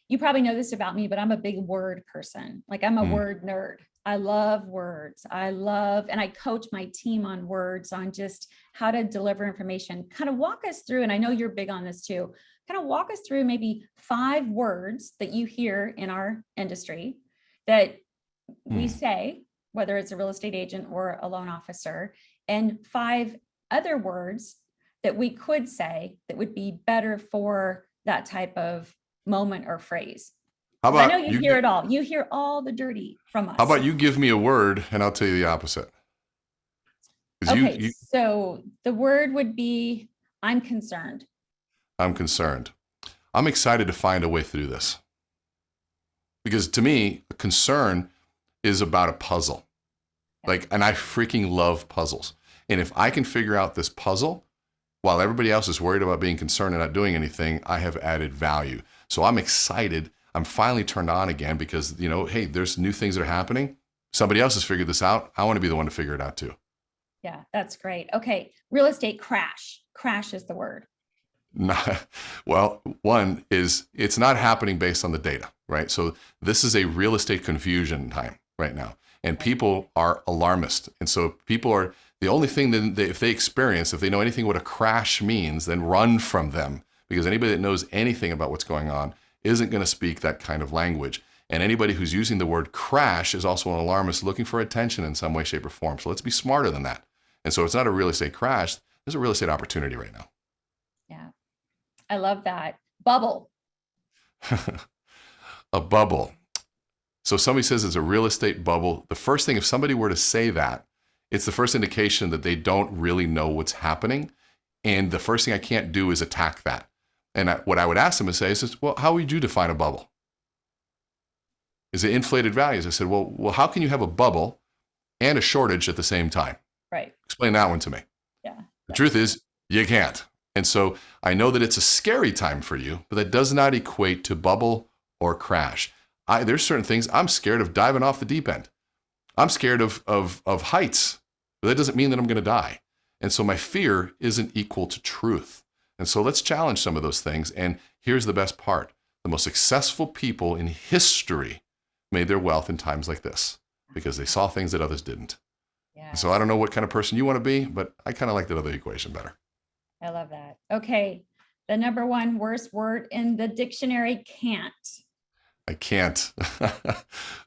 You probably know this about me, but I'm a big word person. Like, I'm a word nerd. I love words. And I coach my team on words, on just how to deliver information. Kind of walk us through, and I know you're big on this too, kind of walk us through maybe 5 words that you hear in our industry that we say, whether it's a real estate agent or a loan officer, and 5 other words that we could say that would be better for that type of moment or phrase. How about, I know you hear it all. You hear all the dirty from us. How about you give me a word and I'll tell you the opposite? Okay, so the word would be, I'm concerned. I'm concerned. I'm excited to find a way through this. Because to me, a concern is about a puzzle. And I freaking love puzzles. And if I can figure out this puzzle while everybody else is worried about being concerned and not doing anything, I have added value. So I'm excited. I'm finally turned on again because, hey, there's new things that are happening. Somebody else has figured this out. I want to be the one to figure it out too. Yeah, that's great. Okay. Real estate crash. Crash is the word. Well, one is it's not happening based on the data, right? So this is a real estate confusion time right now. And people are alarmist. And so people are, the only thing that if they know anything what a crash means, then run from them. Because anybody that knows anything about what's going on isn't going to speak that kind of language. And anybody who's using the word crash is also an alarmist looking for attention in some way, shape, or form. So let's be smarter than that. And so it's not a real estate crash. There's a real estate opportunity right now. Yeah. I love that. Bubble. A bubble. So somebody says it's a real estate bubble. The first thing, if somebody were to say that, it's the first indication that they don't really know what's happening. And the first thing I can't do is attack that. And what I would ask them to say is, well, how would you define a bubble? Is it inflated values? I said, well, how can you have a bubble and a shortage at the same time? Right. Explain that one to me. Yeah. The truth is, you can't. And so I know that it's a scary time for you, but that does not equate to bubble or crash. There's certain things I'm scared of diving off the deep end. I'm scared of heights, but that doesn't mean that I'm going to die. And so my fear isn't equal to truth. And so let's challenge some of those things. And here's the best part. The most successful people in history made their wealth in times like this because they saw things that others didn't. Yeah. So I don't know what kind of person you want to be, but I kind of like that other equation better. I love that. Okay. The number 1 worst word in the dictionary, can't. I can't.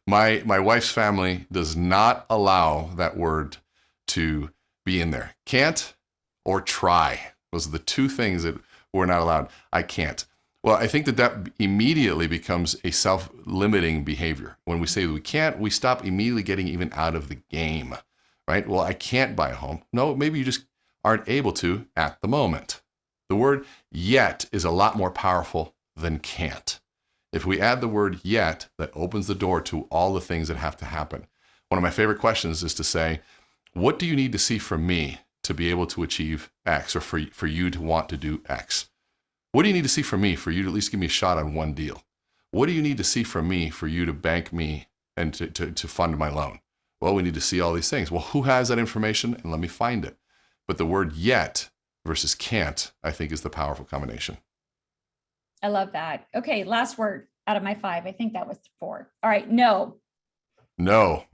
My wife's family does not allow that word to be in there. Can't or try. Those are the 2 things that we're not allowed. I can't. Well, I think that immediately becomes a self-limiting behavior. When we say we can't, we stop immediately getting even out of the game, right? Well, I can't buy a home. No, maybe you just aren't able to at the moment. The word yet is a lot more powerful than can't. If we add the word yet, that opens the door to all the things that have to happen. One of my favorite questions is to say, what do you need to see from me to be able to achieve X, or for you to want to do X? What do you need to see from me for you to at least give me a shot on one deal? What do you need to see from me for you to bank me and to fund my loan? Well, we need to see all these things. Well, who has that information? And let me find it. But the word yet versus can't, I think, is the powerful combination. I love that. Okay, last word out of my 5. I think that was 4. All right, no. No.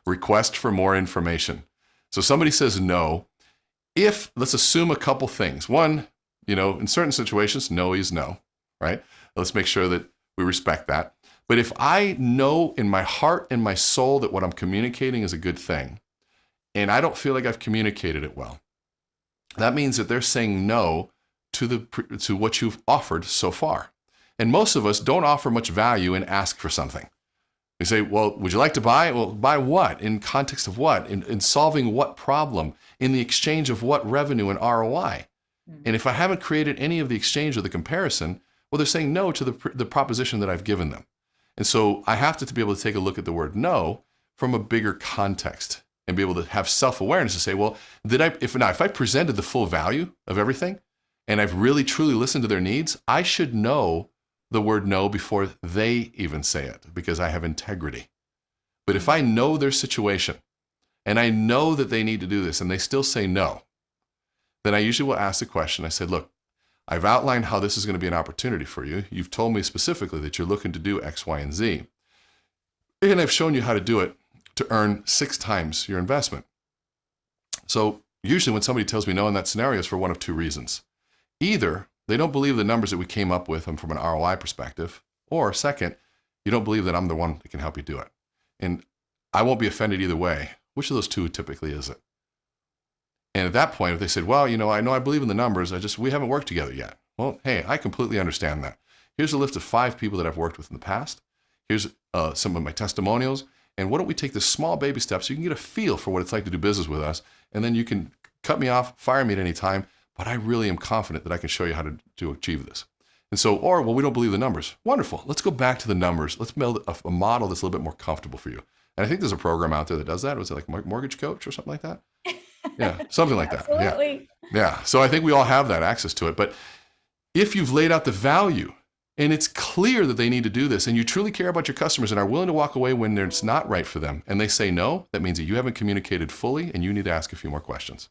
Request for more information. So somebody says no. If, let's assume a couple things. One, in certain situations, no is no, right? Let's make sure that we respect that. But if I know in my heart and my soul that what I'm communicating is a good thing, and I don't feel like I've communicated it well, that means that they're saying no to what you've offered so far. And most of us don't offer much value and ask for something. We say, well, would you like to buy? Well, buy what? In context of what? In solving what problem? In the exchange of what revenue and ROI? And if I haven't created any of the exchange or the comparison, well, they're saying no to the proposition that I've given them. And so I have to be able to take a look at the word no from a bigger context and be able to have self-awareness to say, well, if I presented the full value of everything and I've really truly listened to their needs, I should know the word no before they even say it because I have integrity. But if I know their situation and I know that they need to do this and they still say no, then I usually will ask the question. I said, look, I've outlined how this is going to be an opportunity for you. You've told me specifically that you're looking to do X, Y, and Z. And I've shown you how to do it to earn 6 times your investment. So usually when somebody tells me no in that scenario, it's for one of 2 reasons. Either they don't believe the numbers that we came up with from an ROI perspective, or second, you don't believe that I'm the one that can help you do it. And I won't be offended either way. Which of those 2 typically is it? And at that point, if they said, well, I know I believe in the numbers, we haven't worked together yet. Well, hey, I completely understand that. Here's a list of 5 people that I've worked with in the past. Here's some of my testimonials. And why don't we take this small baby step so you can get a feel for what it's like to do business with us. And then you can cut me off, fire me at any time. But I really am confident that I can show you how to achieve this. And so, well, we don't believe the numbers. Wonderful. Let's go back to the numbers. Let's build a model that's a little bit more comfortable for you. And I think there's a program out there that does that. Was it like Mortgage Coach or something like that? Yeah, something like that. Absolutely. Yeah. So I think we all have that access to it. But if you've laid out the value and it's clear that they need to do this and you truly care about your customers and are willing to walk away when it's not right for them and they say no, that means that you haven't communicated fully and you need to ask a few more questions.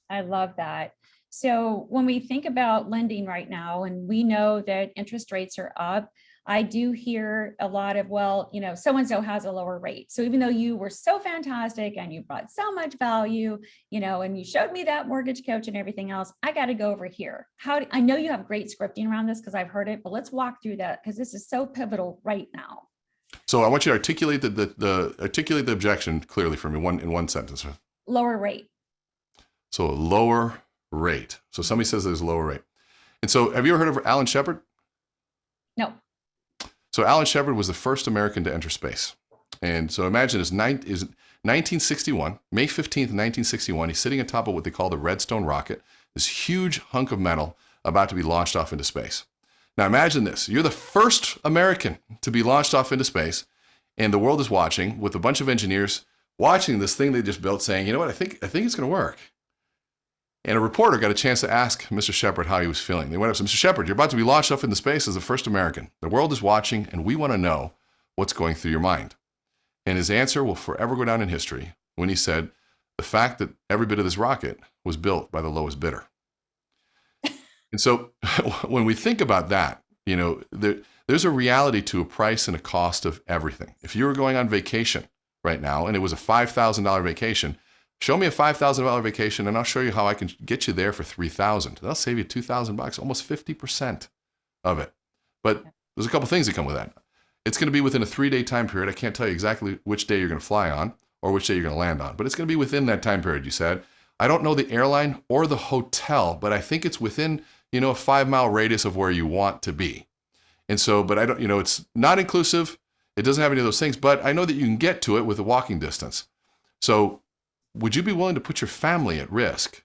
I love that. So when we think about lending right now, and we know that interest rates are up, I do hear a lot of, well, so-and-so has a lower rate. So even though you were so fantastic and you brought so much value, and you showed me that mortgage coach and everything else, I got to go over here. I know you have great scripting around this because I've heard it, but let's walk through that because this is so pivotal right now. So I want you to articulate the objection clearly for me in one sentence. Lower rate. So a lower rate. So somebody says there's a lower rate. And so have you ever heard of Alan Shepard? No. So Alan Shepard was the first American to enter space. And so imagine it's 1961, May 15th, 1961. He's sitting on top of what they call the Redstone rocket, this huge hunk of metal about to be launched off into space. Now imagine this. You're the first American to be launched off into space, and the world is watching with a bunch of engineers watching this thing they just built saying, you know what, I think it's going to work. And a reporter got a chance to ask Mr. Shepard how he was feeling. They went up to Mr. Shepard, you're about to be launched off into space as the first American. The world is watching, and we want to know what's going through your mind. And his answer will forever go down in history when he said, the fact that every bit of this rocket was built by the lowest bidder. And so when we think about that, there's a reality to a price and a cost of everything. If you were going on vacation right now, and it was a $5,000 vacation, show me a $5,000 vacation and I'll show you how I can get you there for $3,000. That'll save you $2,000, almost 50% of it. But there's a couple things that come with that. It's going to be within a 3-day time period. I can't tell you exactly which day you're going to fly on or which day you're going to land on, but it's going to be within that time period, you said. I don't know the airline or the hotel, but I think it's within, a 5-mile radius of where you want to be. And so, but I don't, it's not inclusive. It doesn't have any of those things, but I know that you can get to it with a walking distance. So would you be willing to put your family at risk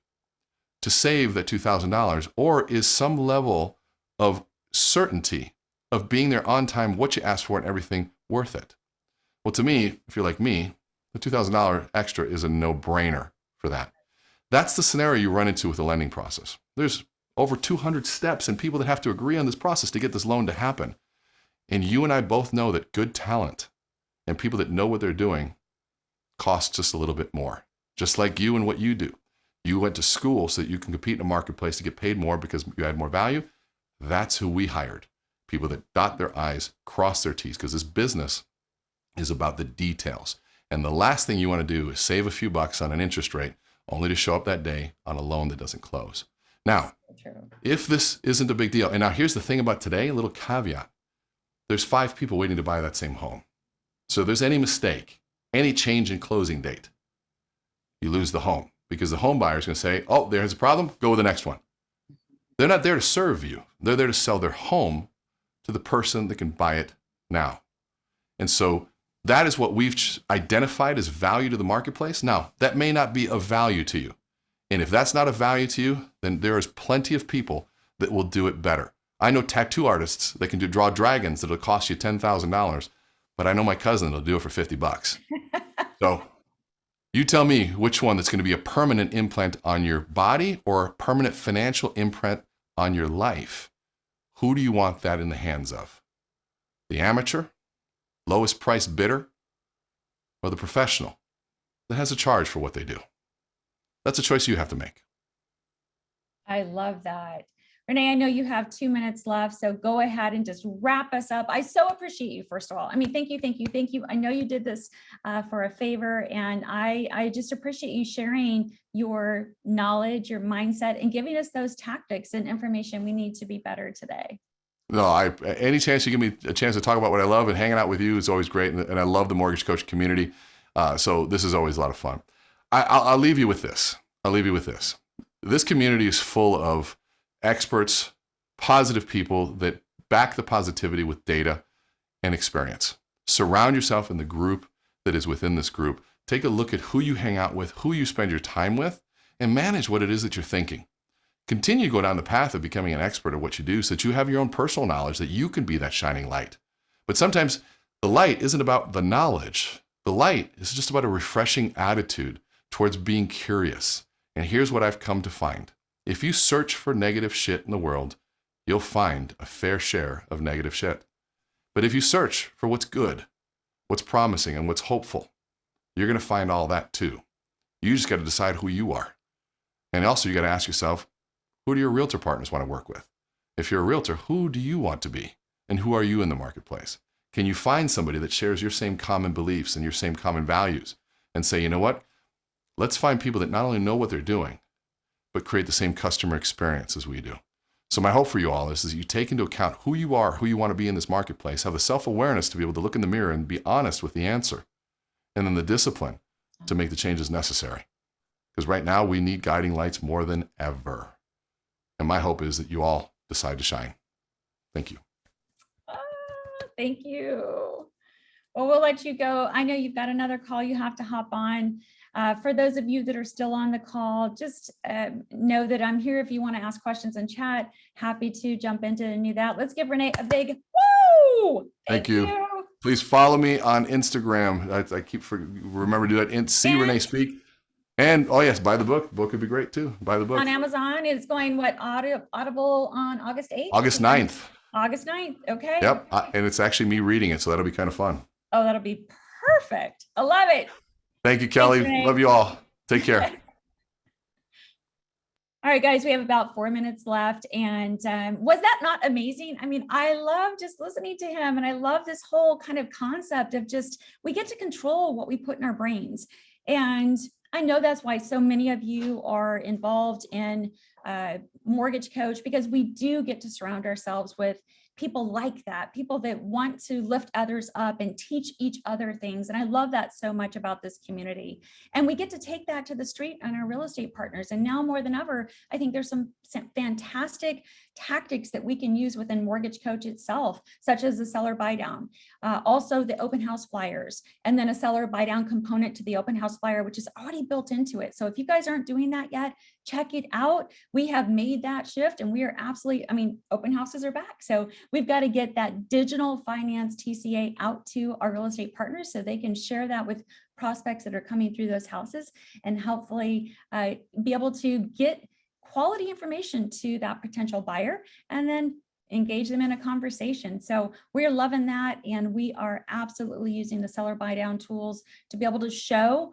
to save that $2,000? Or is some level of certainty of being there on time, what you asked for and everything worth it? Well, to me, if you're like me, the $2,000 extra is a no-brainer for that. That's the scenario you run into with the lending process. There's over 200 steps and people that have to agree on this process to get this loan to happen. And you and I both know that good talent And people that know what they're doing cost just a little bit more. Just like you and what you do. You went to school so that you can compete in a marketplace to get paid more because you add more value. That's who we hired. People that dot their I's, cross their T's, because this business is about the details. And the last thing you want to do is save a few bucks on an interest rate only to show up that day on a loan that doesn't close. Now, if this isn't a big deal, and now here's the thing about today, a little caveat. There's 5 people waiting to buy that same home. So if there's any mistake, any change in closing date, you lose the home because the home buyer is going to say, oh, there's a problem, go with the next one. They're not there to serve you. They're there to sell their home to the person that can buy it now. And so that is what we've identified as value to the marketplace. Now, that may not be of value to you. And if that's not of value to you, then there is plenty of people that will do it better. I know tattoo artists that can draw dragons that'll cost you $10,000, but I know my cousin that'll do it for $50. So you tell me which one that's going to be a permanent implant on your body or a permanent financial imprint on your life. Who do you want that in the hands of? The amateur, lowest price bidder, or the professional that has a charge for what they do? That's a choice you have to make. I love that. Rene, I know you have 2 minutes left, so go ahead and just wrap us up. I so appreciate you, first of all. I mean, thank you, thank you, thank you. I know you did this for a favor, and I just appreciate you sharing your knowledge, your mindset, and giving us those tactics and information we need to be better today. No, any chance you give me a chance to talk about what I love and hanging out with you is always great, and I love the mortgage coach community. So this is always a lot of fun. I'll leave you with this. This community is full of experts, positive people that back the positivity with data and experience. Surround yourself in the group that is within this group. Take a look at who you hang out with, who you spend your time with, and manage what it is that you're thinking. Continue to go down the path of becoming an expert at what you do so that you have your own personal knowledge, that you can be that shining light. But sometimes the light isn't about the knowledge. The light is just about a refreshing attitude towards being curious. And here's what I've come to find. If you search for negative shit in the world, you'll find a fair share of negative shit. But if you search for what's good, what's promising, and what's hopeful, you're going to find all that too. You just got to decide who you are. And also you got to ask yourself, who do your realtor partners want to work with? If you're a realtor, who do you want to be? And who are you in the marketplace? Can you find somebody that shares your same common beliefs and your same common values and say, you know what? Let's find people that not only know what they're doing, but create the same customer experience as we do. So my hope for you all is that you take into account who you are, who you want to be in this marketplace, have the self-awareness to be able to look in the mirror and be honest with the answer, and then the discipline to make the changes necessary. Because right now we need guiding lights more than ever. And my hope is that you all decide to shine. Thank you. Thank you. Well, we'll let you go. I know you've got another call you have to hop on. For those of you that are still on the call, just know that I'm here if you want to ask questions in chat. Happy to jump into any of that. Let's give Rene a big woo! Thank you. Please follow me on Instagram. I keep remember to do that. See Rene speak. And oh yes, buy the book. The book would be great too. Buy the book. On Amazon. It's going Audible on August 8th? August 9th. August 9th. Okay. Yep. And it's actually me reading it, so that'll be kind of fun. Oh, that'll be perfect. I love it. Thank you, Kelly. Thanks, love you all. Take care. All right, guys, we have about 4 minutes left. And was that not amazing? I mean, I love just listening to him. And I love this whole kind of concept of just, we get to control what we put in our brains. And I know that's why so many of you are involved in Mortgage Coach, because we do get to surround ourselves with people like that, people that want to lift others up and teach each other things. And I love that so much about this community. And we get to take that to the street on our real estate partners. And now more than ever, I think there's some fantastic tactics that we can use within Mortgage Coach itself, such as the seller buy down, also the open house flyers, and then a seller buy down component to the open house flyer, which is already built into it. So if you guys aren't doing that yet, check it out. We have made that shift and we are absolutely, I mean, open houses are back. So we've got to get that digital finance TCA out to our real estate partners so they can share that with prospects that are coming through those houses and hopefully be able to get quality information to that potential buyer and then engage them in a conversation. So we're loving that. And we are absolutely using the seller buy down tools to be able to show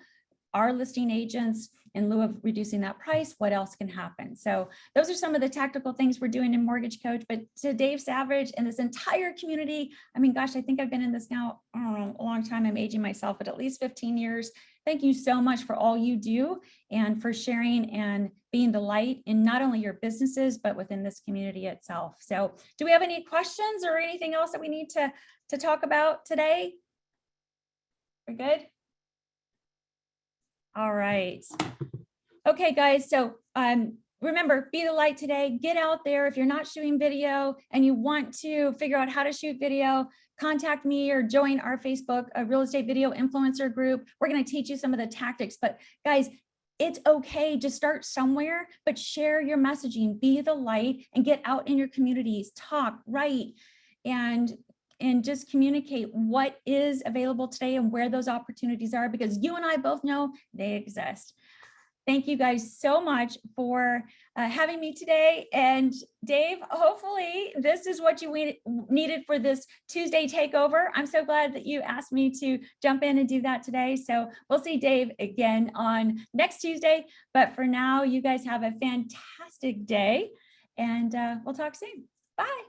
our listing agents, in lieu of reducing that price, what else can happen. So those are some of the tactical things we're doing in Mortgage Coach. But to Dave Savage and this entire community, I mean, gosh, I think I've been in this now, I don't know, a long time. I'm aging myself, but at least 15 years. Thank you so much for all you do and for sharing and being the light in not only your businesses, but within this community itself. So do we have any questions or anything else that we need to talk about today? We're good? All right. Okay, guys. So remember, be the light today. Get out there. If you're not shooting video and you want to figure out how to shoot video, contact me or join our Facebook real estate video influencer group. We're going to teach you some of the tactics. But guys, it's okay to start somewhere, but share your messaging, be the light, and get out in your communities, talk, write, and just communicate what is available today and where those opportunities are, because you and I both know they exist. Thank you guys so much for having me today. And Dave, hopefully this is what you needed for this Tuesday takeover. I'm so glad that you asked me to jump in and do that today. So we'll see Dave again on next Tuesday. But for now, you guys have a fantastic day and we'll talk soon. Bye.